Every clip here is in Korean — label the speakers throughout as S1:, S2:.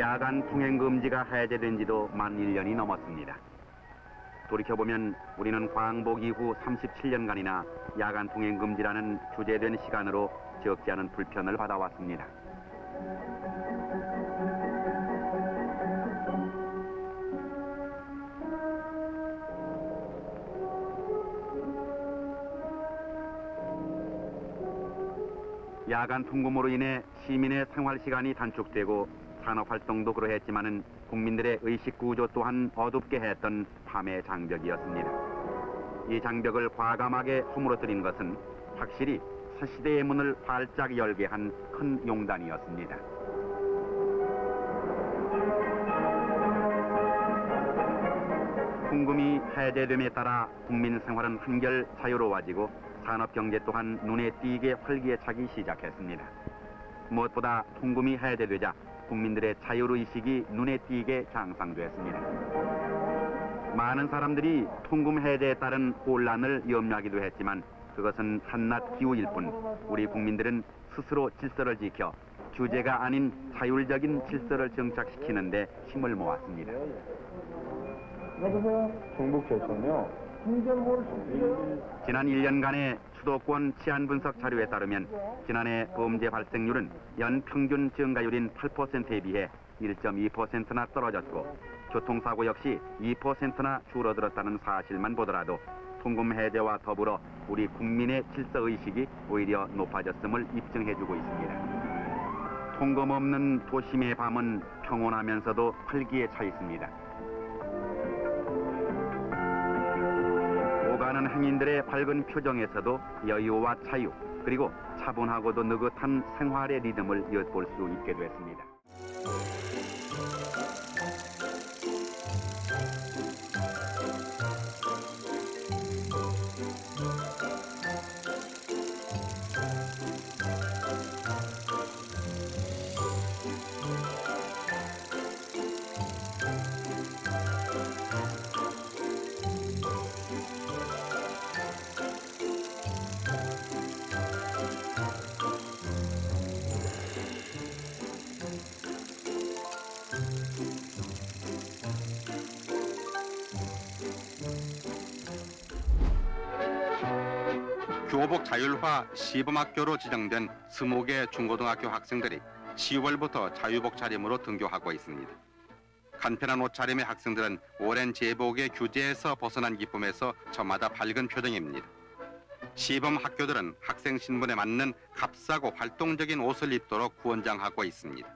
S1: 야간 통행 금지가 해제된 지도 만 1년이 넘었습니다. 돌이켜보면 우리는 광복 이후 37년간이나 야간 통행 금지라는 규제된 시간으로 적지 않은 불편을 받아왔습니다. 야간 통금으로 인해 시민의 생활 시간이 단축되고 산업 활동도 그러했지만은 국민들의 의식 구조 또한 어둡게 했던 밤의 장벽이었습니다. 이 장벽을 과감하게 허물어뜨린 것은 확실히 새 시대의 문을 활짝 열게 한 큰 용단이었습니다. 통금이 해제됨에 따라 국민 생활은 한결 자유로워지고 산업 경제 또한 눈에 띄게 활기에 차기 시작했습니다. 무엇보다 통금이 해제되자 국민들의 자율의식이 눈에 띄게 향상됐습니다. 많은 사람들이 통금 해제에 따른 혼란을 염려하기도 했지만 그것은 한낱 기우일 뿐 우리 국민들은 스스로 질서를 지켜 규제가 아닌 자율적인 질서를 정착시키는 데 힘을 모았습니다.
S2: 중복 결정요.
S1: 지난 1년간의 수도권 치안 분석 자료에 따르면 지난해 범죄 발생률은 연평균 증가율인 8%에 비해 1.2%나 떨어졌고 교통사고 역시 2%나 줄어들었다는 사실만 보더라도 통금 해제와 더불어 우리 국민의 질서의식이 오히려 높아졌음을 입증해주고 있습니다. 통금 없는 도심의 밤은 평온하면서도 활기에 차 있습니다. 오가는 행인들의 밝은 표정에서도 여유와 자유, 그리고 차분하고도 느긋한 생활의 리듬을 엿볼 수 있게 됐습니다. 교복 자율화 시범학교로 지정된 20개 중고등학교 학생들이 10월부터 자유복 차림으로 등교하고 있습니다. 간편한 옷차림의 학생들은 오랜 제복의 규제에서 벗어난 기쁨에서 저마다 밝은 표정입니다. 시범 학교들은 학생 신분에 맞는 값싸고 활동적인 옷을 입도록 구원장하고 있습니다.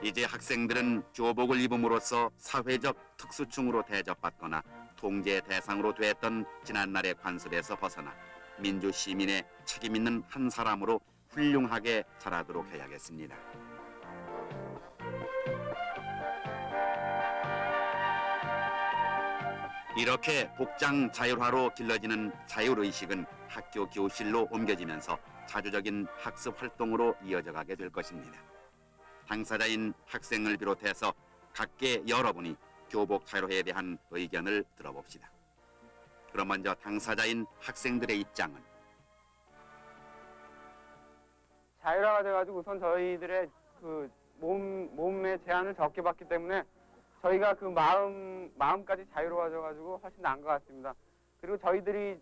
S1: 이제 학생들은 교복을 입음으로써 사회적 특수층으로 대접받거나 통제 대상으로 됐던 지난날의 관습에서 벗어나 민주 시민의 책임 있는 한 사람으로 훌륭하게 자라도록 해야겠습니다. 이렇게 복장 자율화로 길러지는 자율의식은 학교 교실로 옮겨지면서 자주적인 학습 활동으로 이어져가게 될 것입니다. 당사자인 학생을 비롯해서 각계 여러분이 교복 자율화에 대한 의견을 들어봅시다. 그럼 먼저 당사자인 학생들의 입장은?
S3: 자율화가 돼가지고 우선 저희들의 그 몸의 제한을 적게 받기 때문에 저희가 그 마음까지 자유로워져가지고 훨씬 나은 것 같습니다. 그리고 저희들의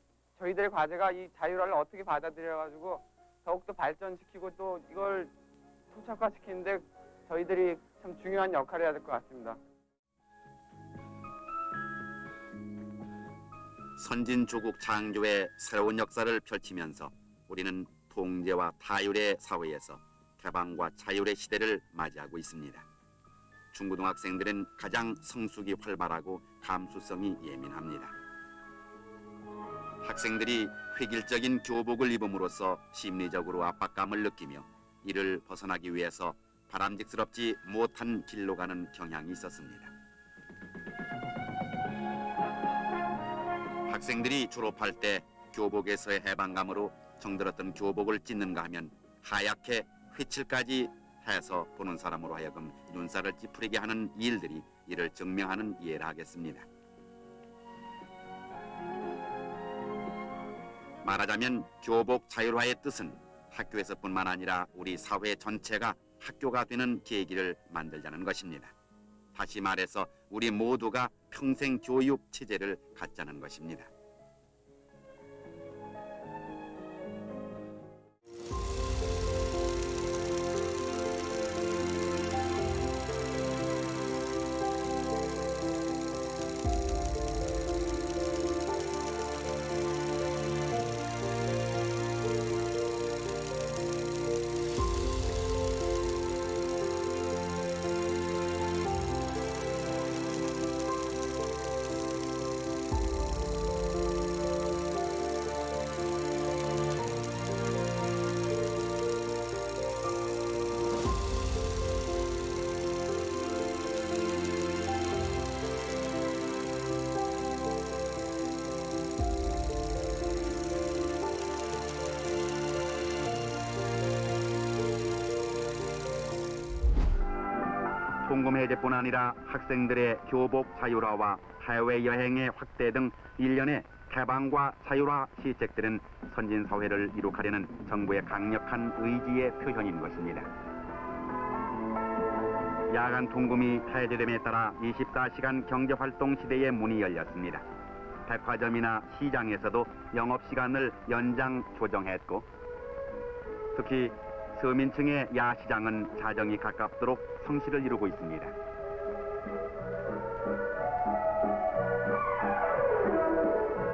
S3: 과제가 이 자율화를 어떻게 받아들여가지고 더욱더 발전시키고 또 이걸 토착화시키는데 저희들이 참 중요한 역할을 해야 될 것 같습니다.
S1: 선진 조국 창조의 새로운 역사를 펼치면서 우리는 통제와 타율의 사회에서 개방과 자율의 시대를 맞이하고 있습니다. 중고등학생들은 가장 성숙이 활발하고 감수성이 예민합니다. 학생들이 획일적인 교복을 입음으로써 심리적으로 압박감을 느끼며 이를 벗어나기 위해서 바람직스럽지 못한 길로 가는 경향이 있었습니다. 학생들이 졸업할 때 교복에서의 해방감으로 정들었던 교복을 찢는가 하면 하얗게 휘칠까지 해서 보는 사람으로 하여금 눈살을 찌푸리게 하는 일들이 이를 증명하는 이해를 하겠습니다. 말하자면 교복 자율화의 뜻은 학교에서뿐만 아니라 우리 사회 전체가 학교가 되는 계기를 만들자는 것입니다. 다시 말해서 우리 모두가 평생 교육 체제를 갖자는 것입니다. 통금 해제뿐 아니라 학생들의 교복 자율화와 해외여행의 확대 등 일련의 개방과 자율화 시책들은 선진사회를 이룩하려는 정부의 강력한 의지의 표현인 것입니다. 야간 통금이 해제됨에 따라 24시간 경제활동 시대의 문이 열렸습니다. 백화점이나 시장에서도 영업시간을 연장 조정했고, 특히 서민층의 야시장은 자정이 가깝도록 성실을 이루고 있습니다.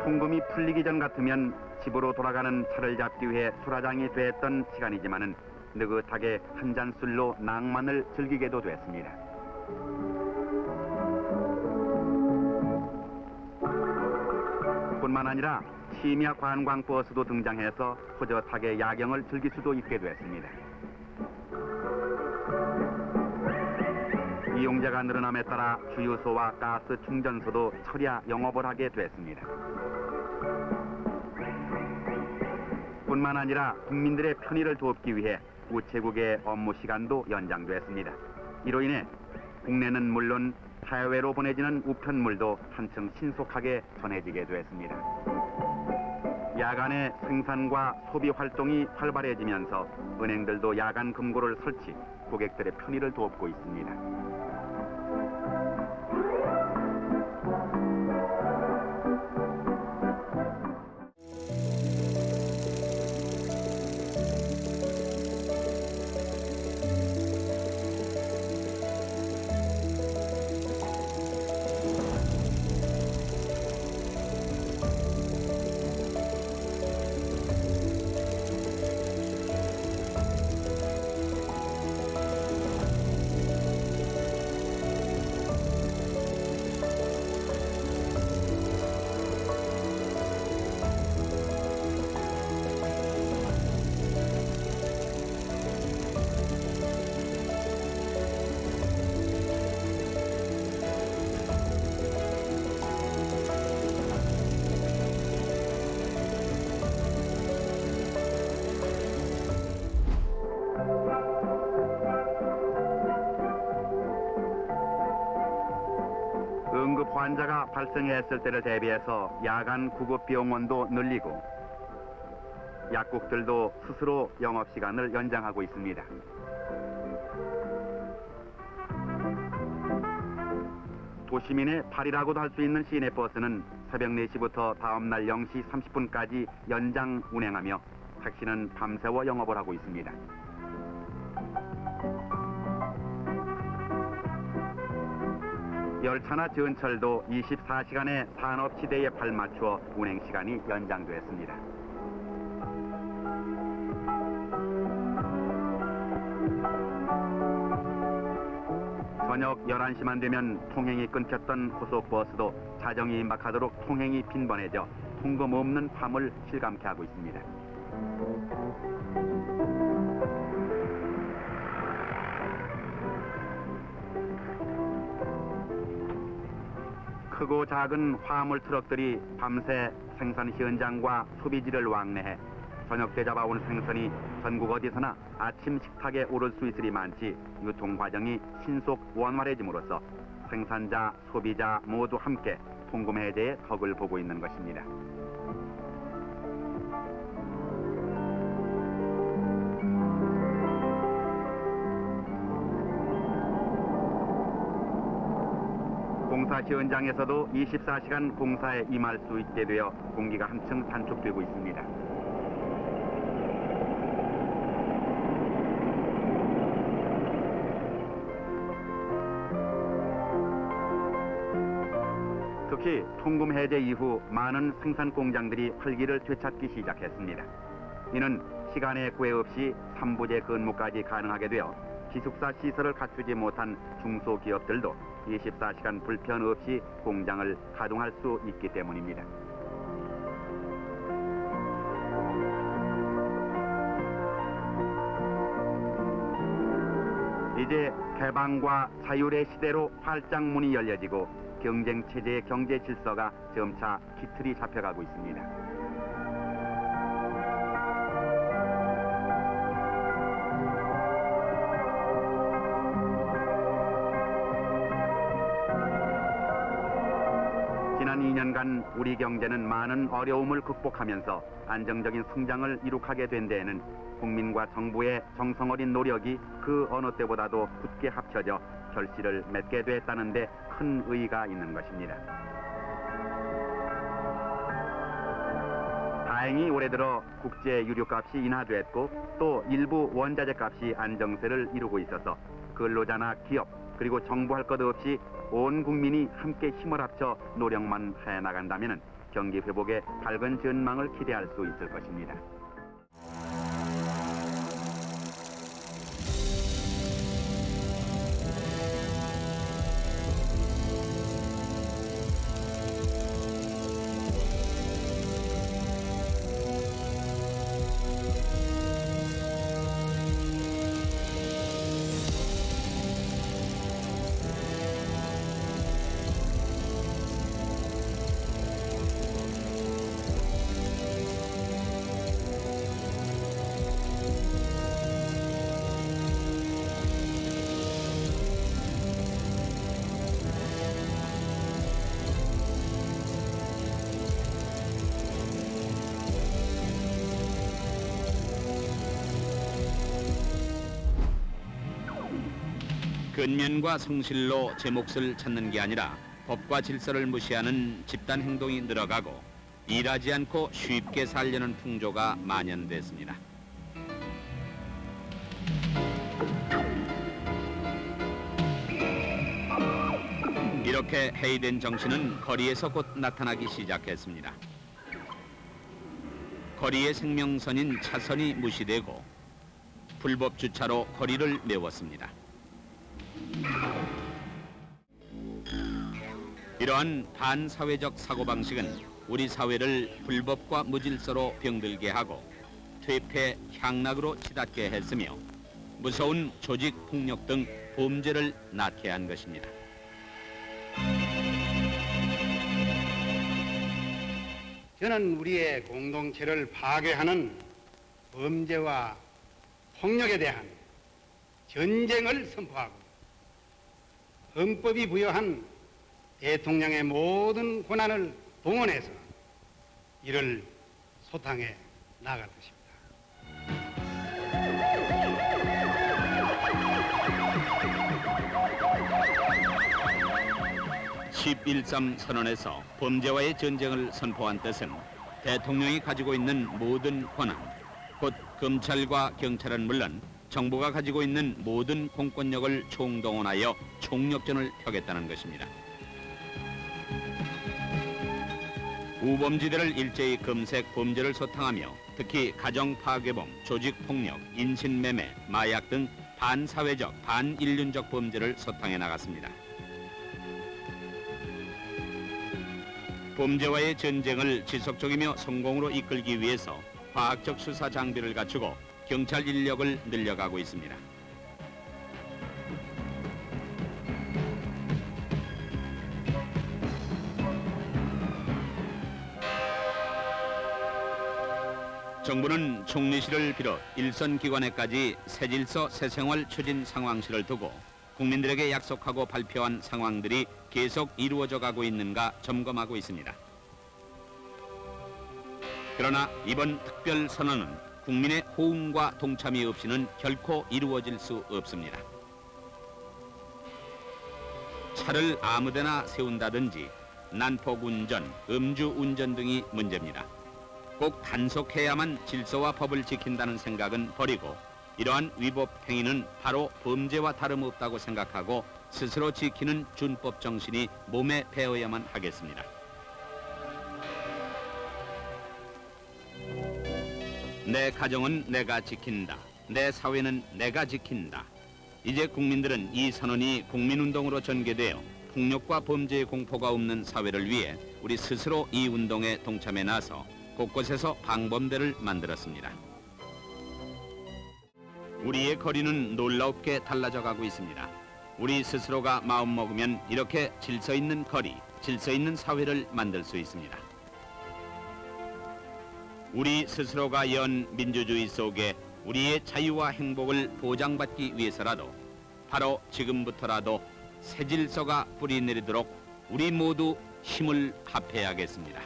S1: 통금이 풀리기 전 같으면 집으로 돌아가는 차를 잡기 위해 술화장이 됐던 시간이지만은 느긋하게 한 잔 술로 낭만을 즐기게도 됐습니다. 뿐만 아니라 심야 관광버스도 등장해서 호젓하게 야경을 즐길 수도 있게 됐습니다. 이용자가 늘어남에 따라 주유소와 가스 충전소도 철야 영업을 하게 됐습니다. 뿐만 아니라 국민들의 편의를 돕기 위해 우체국의 업무 시간도 연장됐습니다. 이로 인해 국내는 물론 해외로 보내지는 우편물도 한층 신속하게 전해지게 됐습니다. 야간에 생산과 소비 활동이 활발해지면서 은행들도 야간 금고를 설치, 고객들의 편의를 돕고 있습니다. 응급 환자가 발생했을 때를 대비해서 야간 구급 병원도 늘리고 약국들도 스스로 영업시간을 연장하고 있습니다. 도시민의 발이라고도 할 수 있는 시내버스는 새벽 4시부터 다음날 0시 30분까지 연장 운행하며 택시는 밤새워 영업을 하고 있습니다. 열차나 전철도 24시간의 산업시대에 발맞추어 운행시간이 연장됐습니다. 저녁 11시만 되면 통행이 끊겼던 고속버스도 자정이 임박하도록 통행이 빈번해져 통금 없는 밤을 실감케 하고 있습니다. 크고 작은 화물 트럭들이 밤새 생산 현장과 소비지를 왕래해 저녁 때 잡아온 생선이 전국 어디서나 아침 식탁에 오를 수 있으리 많지 유통 과정이 신속 원활해짐으로써 생산자, 소비자 모두 함께 통금 해제의 덕을 보고 있는 것입니다. 공사시 현장에서도 24시간 공사에 임할 수 있게 되어 공기가 한층 단축되고 있습니다. 특히 통금 해제 이후 많은 생산 공장들이 활기를 되찾기 시작했습니다. 이는 시간의 구애 없이 3부제 근무까지 가능하게 되어 기숙사 시설을 갖추지 못한 중소기업들도 24시간 불편 없이 공장을 가동할 수 있기 때문입니다. 이제 개방과 자율의 시대로 활짝 문이 열려지고 경쟁 체제의 경제 질서가 점차 기틀이 잡혀가고 있습니다. 지난 2년간 우리 경제는 많은 어려움을 극복하면서 안정적인 성장을 이룩하게 된 데에는 국민과 정부의 정성어린 노력이 그 어느 때보다도 굳게 합쳐져 결실을 맺게 됐다는 데 큰 의의가 있는 것입니다. 다행히 올해 들어 국제 유류값이 인하됐고 또 일부 원자재 값이 안정세를 이루고 있어서 근로자나 기업 그리고 정부 할 것 없이 온 국민이 함께 힘을 합쳐 노력만 해나간다면 경기 회복의 밝은 전망을 기대할 수 있을 것입니다. 근면과 성실로 제 몫을 찾는 게 아니라 법과 질서를 무시하는 집단 행동이 늘어가고 일하지 않고 쉽게 살려는 풍조가 만연됐습니다. 이렇게 해이된 정신은 거리에서 곧 나타나기 시작했습니다. 거리의 생명선인 차선이 무시되고 불법 주차로 거리를 메웠습니다. 이러한 반사회적 사고방식은 우리 사회를 불법과 무질서로 병들게 하고 퇴폐 향락으로 치닫게 했으며 무서운 조직폭력 등 범죄를 낳게 한 것입니다.
S2: 저는 우리의 공동체를 파괴하는 범죄와 폭력에 대한 전쟁을 선포하고 헌법이 부여한 대통령의 모든 권한을 동원해서 이를 소탕해 나갈 것입니다.
S1: 11.3 선언에서 범죄와의 전쟁을 선포한 뜻은 대통령이 가지고 있는 모든 권한, 곧 검찰과 경찰은 물론 정부가 가지고 있는 모든 공권력을 총동원하여 총력전을 펴겠다는 것입니다. 우범지대를 일제히 검색 범죄를 소탕하며 특히 가정파괴범, 조직폭력, 인신매매, 마약 등 반사회적, 반인륜적 범죄를 소탕해 나갔습니다. 범죄와의 전쟁을 지속적이며 성공으로 이끌기 위해서 과학적 수사 장비를 갖추고 경찰 인력을 늘려가고 있습니다. 정부는 총리실을 비롯 일선 기관에까지 새질서 새생활 추진 상황실을 두고 국민들에게 약속하고 발표한 상황들이 계속 이루어져 가고 있는가 점검하고 있습니다. 그러나 이번 특별 선언은 국민의 호응과 동참이 없이는 결코 이루어질 수 없습니다. 차를 아무데나 세운다든지 난폭 운전, 음주 운전 등이 문제입니다. 꼭 단속해야만 질서와 법을 지킨다는 생각은 버리고 이러한 위법 행위는 바로 범죄와 다름없다고 생각하고 스스로 지키는 준법 정신이 몸에 배어야만 하겠습니다. 내 가정은 내가 지킨다. 내 사회는 내가 지킨다. 이제 국민들은 이 선언이 국민운동으로 전개되어 폭력과 범죄의 공포가 없는 사회를 위해 우리 스스로 이 운동에 동참해 나서 곳곳에서 방범대를 만들었습니다. 우리의 거리는 놀랍게 달라져 가고 있습니다. 우리 스스로가 마음먹으면 이렇게 질서 있는 거리, 질서 있는 사회를 만들 수 있습니다. 우리 스스로가 연 민주주의 속에 우리의 자유와 행복을 보장받기 위해서라도 바로 지금부터라도 새 질서가 뿌리내리도록 우리 모두 힘을 합해야겠습니다.